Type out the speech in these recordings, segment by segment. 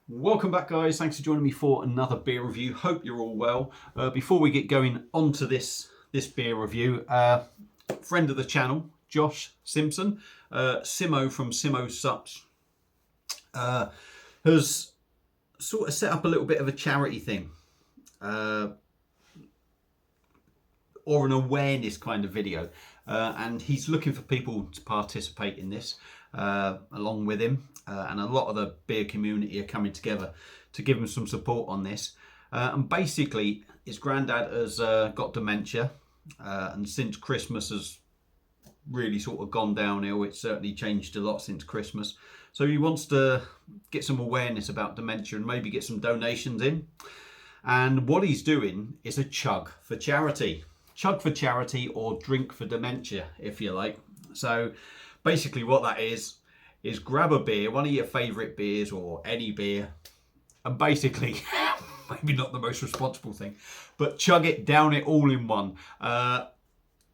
Welcome back, guys. Thanks for joining me for another beer review. Hope you're all well. Before we get going onto this beer review, friend of the channel, Josh Simpson, Simo from Simo Sups, has sort of set up a little bit of a charity thing, or an awareness kind of video, and he's looking for people to participate in this along with him, and a lot of the beer community are coming together to give him some support on this. And basically, his granddad has got dementia, and since Christmas has really sort of gone downhill. It's certainly changed a lot since Christmas. So he wants to get some awareness about dementia and maybe get some donations in. And what he's doing is a chug for charity. Chug for charity, or drink for dementia, if you like. So basically what that is grab a beer, one of your favourite beers or any beer, and basically, maybe not the most responsible thing, but chug it, down it all in one.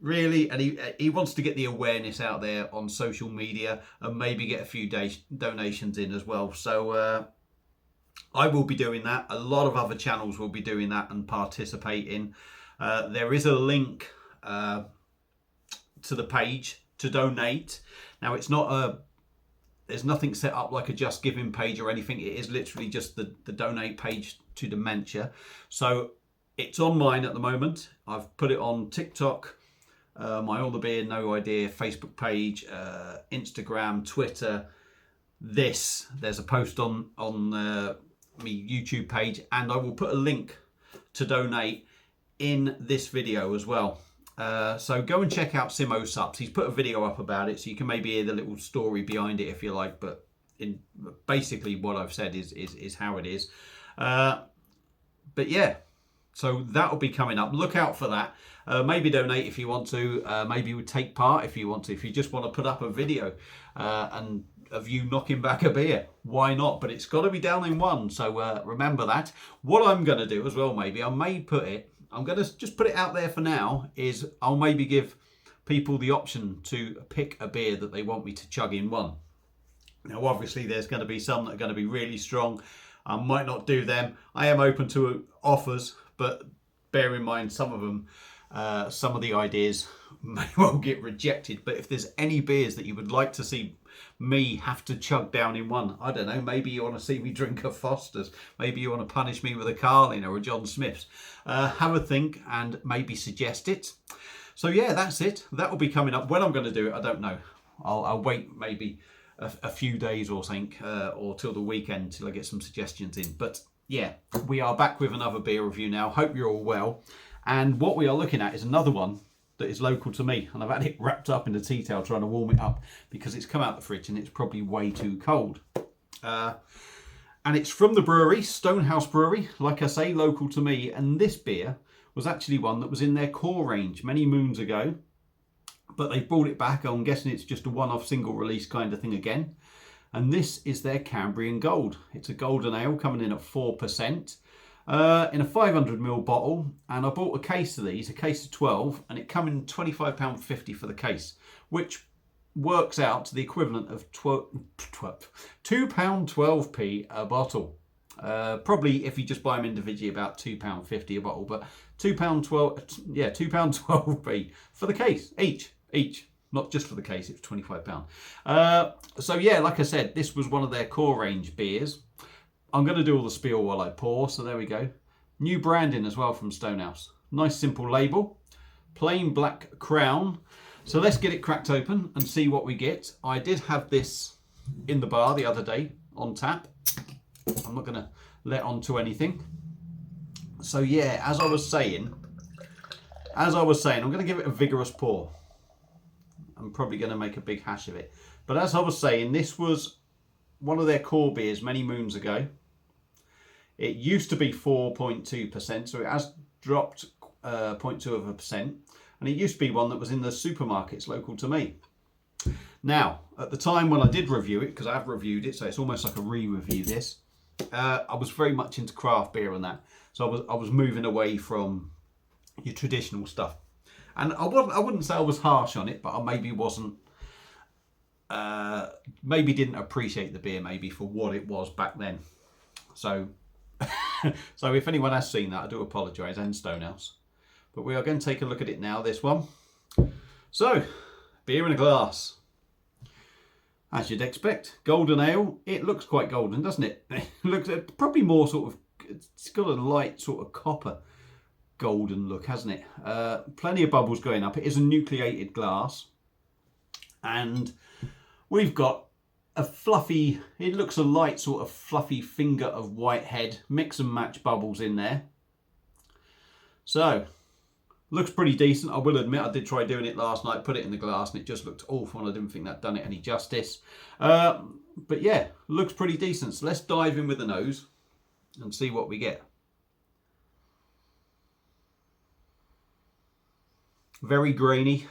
Really, and he wants to get the awareness out there on social media and maybe get a few donations in as well. So I will be doing that. A lot of other channels will be doing that and participating. There is a link to the page to donate. Now, it's not there's nothing set up like a Just Giving page or anything. It is literally just the donate page to dementia. So it's on mine at the moment. I've put it on TikTok, my All the Beer No Idea Facebook page, Instagram, Twitter. There's a post on my YouTube page, and I will put a link to donate in this video as well. So go and check out Simo Sups. He's put a video up about it, so you can maybe hear the little story behind it if you like. But basically what I've said is how it is. But yeah, so that'll be coming up. Look out for that. Maybe donate if you want to. Maybe take part if you want to. If you just want to put up a video and of you knocking back a beer, why not? But it's got to be down in one. So remember that. What I'm going to do as well, maybe I may I'm going to just put it out there for now, is I'll maybe give people the option to pick a beer that they want me to chug in one. Now, obviously, there's going to be some that are going to be really strong. I might not do them. I am open to offers, but bear in mind some of them, some of the ideas may well get rejected. But if there's any beers that you would like to see me have to chug down in one, I don't know, maybe you want to see me drink a Foster's, maybe you want to punish me with a Carlin or a John Smith's, have a think and maybe suggest it. So yeah, that's it. That will be coming up. When I'm going to do it, I don't know. I'll wait maybe a few days or something, or till the weekend till I get some suggestions in. But yeah, we are back with another beer review now. Hope you're all well. And what we are looking at is another one that is local to me, and I've had it wrapped up in a tea towel trying to warm it up because it's come out the fridge and it's probably way too cold. And it's from the brewery, Stonehouse Brewery, like I say, local to me. And this beer was actually one that was in their core range many moons ago, but they brought it back. I'm guessing it's just a one-off single release kind of thing again. And this is their Cambrian Gold. It's a golden ale coming in at 4%. In a 500ml bottle, and I bought a case of these, a case of 12, and it come in £25.50 for the case, which works out to the equivalent of £2.12p a bottle. Probably if you just buy them individually, about £2.50 a bottle, but £2.12p for the case each, not just for the case. It's £25. So yeah, like I said, this was one of their core range beers. I'm going to do all the spiel while I pour, so there we go. New branding as well from Stonehouse. Nice simple label. Plain black crown. So let's get it cracked open and see what we get. I did have this in the bar the other day on tap. I'm not going to let on to anything. So yeah, as I was saying, I'm going to give it a vigorous pour. I'm probably going to make a big hash of it. But as I was saying, this was one of their core beers many moons ago. It used to be 4.2%, so it has dropped 0.2%. And it used to be one that was in the supermarkets local to me. Now, at the time when I did review it, because I have reviewed it, so it's almost like a re-review this, I was very much into craft beer and that. So I was moving away from your traditional stuff. And I wouldn't say I was harsh on it, but I maybe wasn't, maybe didn't appreciate the beer maybe for what it was back then. So, so if anyone has seen that, I do apologise, and Stonehouse. But we are going to take a look at it now, this one. So, beer in a glass. As you'd expect, golden ale. It looks quite golden, doesn't it? It looks probably more sort of, it's got a light sort of copper golden look, hasn't it? Plenty of bubbles going up. It is a nucleated glass. And we've got a fluffy, it looks a light sort of fluffy finger of white head, mix and match bubbles in there. So, looks pretty decent. I will admit I did try doing it last night, put it in the glass, and it just looked awful, and I didn't think that done it any justice. But yeah, looks pretty decent. So let's dive in with the nose and see what we get. Very grainy.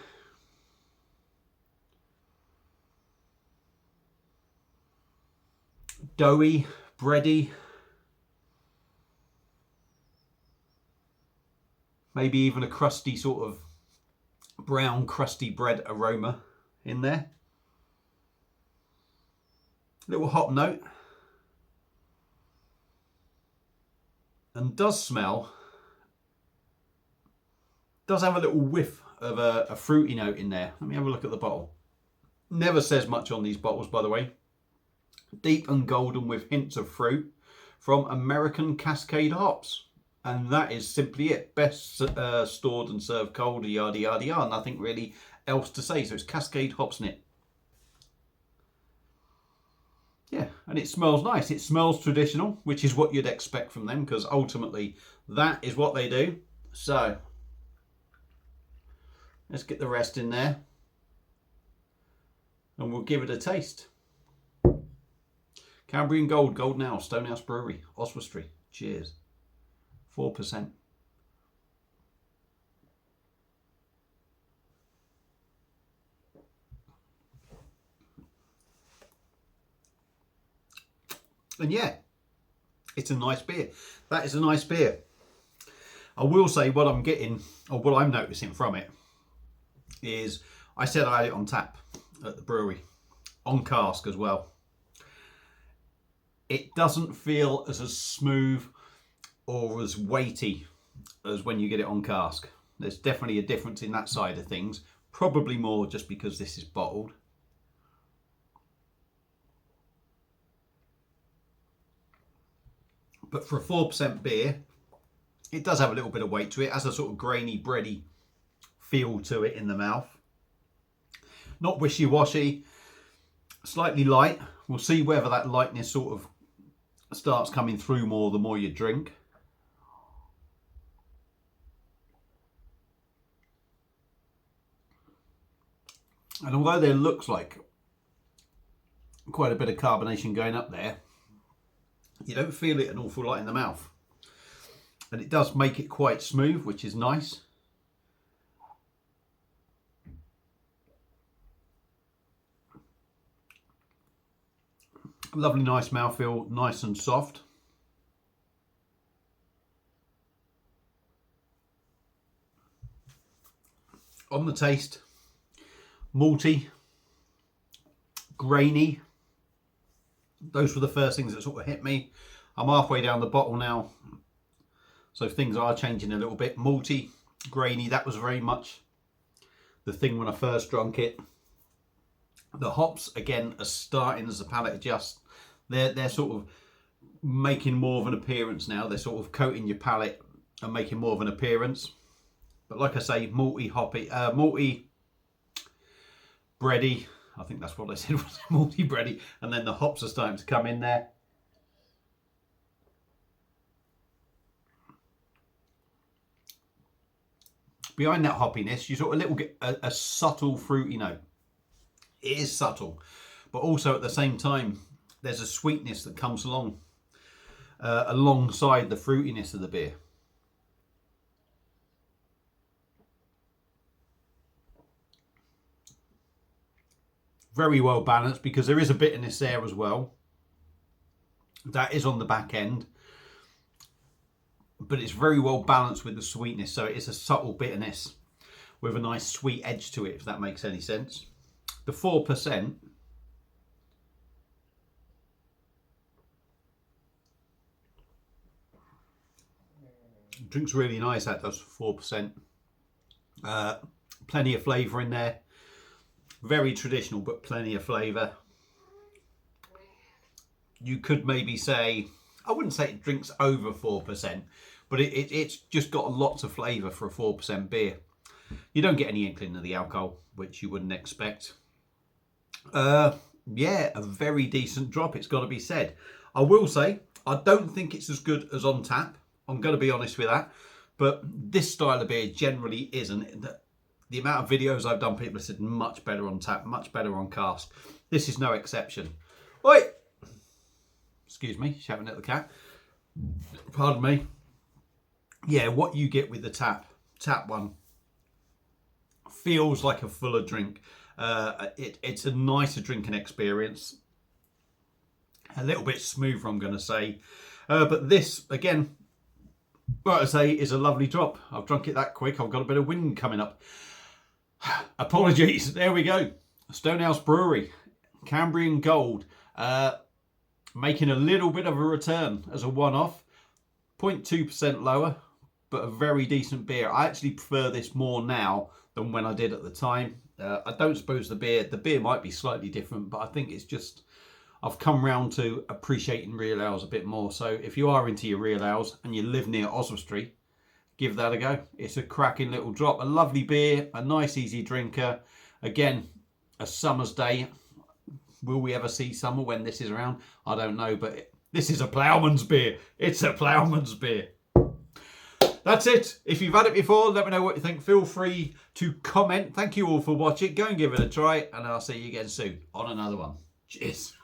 Doughy, bready. Maybe even a crusty sort of brown crusty bread aroma in there. Little hop note. And does smell, does have a little whiff of a fruity note in there. Let me have a look at the bottle. Never says much on these bottles, by the way. Deep and golden with hints of fruit from American Cascade hops. And that is simply it. Best stored and served cold, yada yada yada. Nothing really else to say. So it's Cascade hops in it. Yeah, and it smells nice. It smells traditional, which is what you'd expect from them, because ultimately that is what they do. So let's get the rest in there and we'll give it a taste. Cambrian Gold, Golden Ale, Stonehouse Brewery, Oswestry. Cheers. 4%. And yeah, it's a nice beer. That is a nice beer. I will say what I'm getting, or what I'm noticing from it, is I said I had it on tap at the brewery, on cask as well. It doesn't feel as smooth or as weighty as when you get it on cask. There's definitely a difference in that side of things. Probably more just because this is bottled. But for a 4% beer, it does have a little bit of weight to it. It has a sort of grainy, bready feel to it in the mouth. Not wishy-washy, slightly light. We'll see whether that lightness sort of starts coming through more the more you drink. And although there looks like quite a bit of carbonation going up there, you don't feel it an awful lot in the mouth. And it does make it quite smooth, which is nice. Lovely, nice mouthfeel, nice and soft. On the taste, malty, grainy. Those were the first things that sort of hit me. I'm halfway down the bottle now, so things are changing a little bit. Malty, grainy, that was very much the thing when I first drank it. The hops, again, are starting as the palate adjusts. They're sort of making more of an appearance now. They're sort of coating your palate and making more of an appearance. But like I say, malty, hoppy, malty, bready. I think that's what I said, was malty, bready. And then the hops are starting to come in there. Behind that hoppiness, you sort of get a subtle fruity note. It is subtle, but also at the same time, there's a sweetness that comes along alongside the fruitiness of the beer. Very well balanced, because there is a bitterness there as well. That is on the back end, but it's very well balanced with the sweetness. So it's a subtle bitterness with a nice sweet edge to it, if that makes any sense. The 4%, Drink's really nice, that does, 4%. Plenty of flavour in there. Very traditional, but plenty of flavour. You could maybe say, I wouldn't say it drinks over 4%, but it's just got lots of flavour for a 4% beer. You don't get any inkling of the alcohol, which you wouldn't expect. Yeah, a very decent drop, it's got to be said. I will say, I don't think it's as good as on tap. I'm going to be honest with that. But this style of beer generally isn't. The amount of videos I've done, people have said much better on tap, much better on cask. This is no exception. Oi! Excuse me, shouting at the cat. Pardon me. Yeah, what you get with the tap one feels like a fuller drink. It's a nicer drinking experience. A little bit smoother, I'm going to say. But this, again, like I say, is a lovely drop. I've drunk it that quick. I've got a bit of wind coming up. Apologies. There we go. Stonehouse Brewery. Cambrian Gold. Making a little bit of a return as a one-off. 0.2% lower, but a very decent beer. I actually prefer this more now than when I did at the time. I don't suppose the beer might be slightly different, but I think it's just, I've come round to appreciating real ales a bit more. So if you are into your real ales and you live near Oswestry, give that a go. It's a cracking little drop. A lovely beer, a nice easy drinker. Again, a summer's day. Will we ever see summer when this is around? I don't know, but this is a ploughman's beer. It's a ploughman's beer. That's it. If you've had it before, let me know what you think. Feel free to comment. Thank you all for watching. Go and give it a try, and I'll see you again soon on another one. Cheers.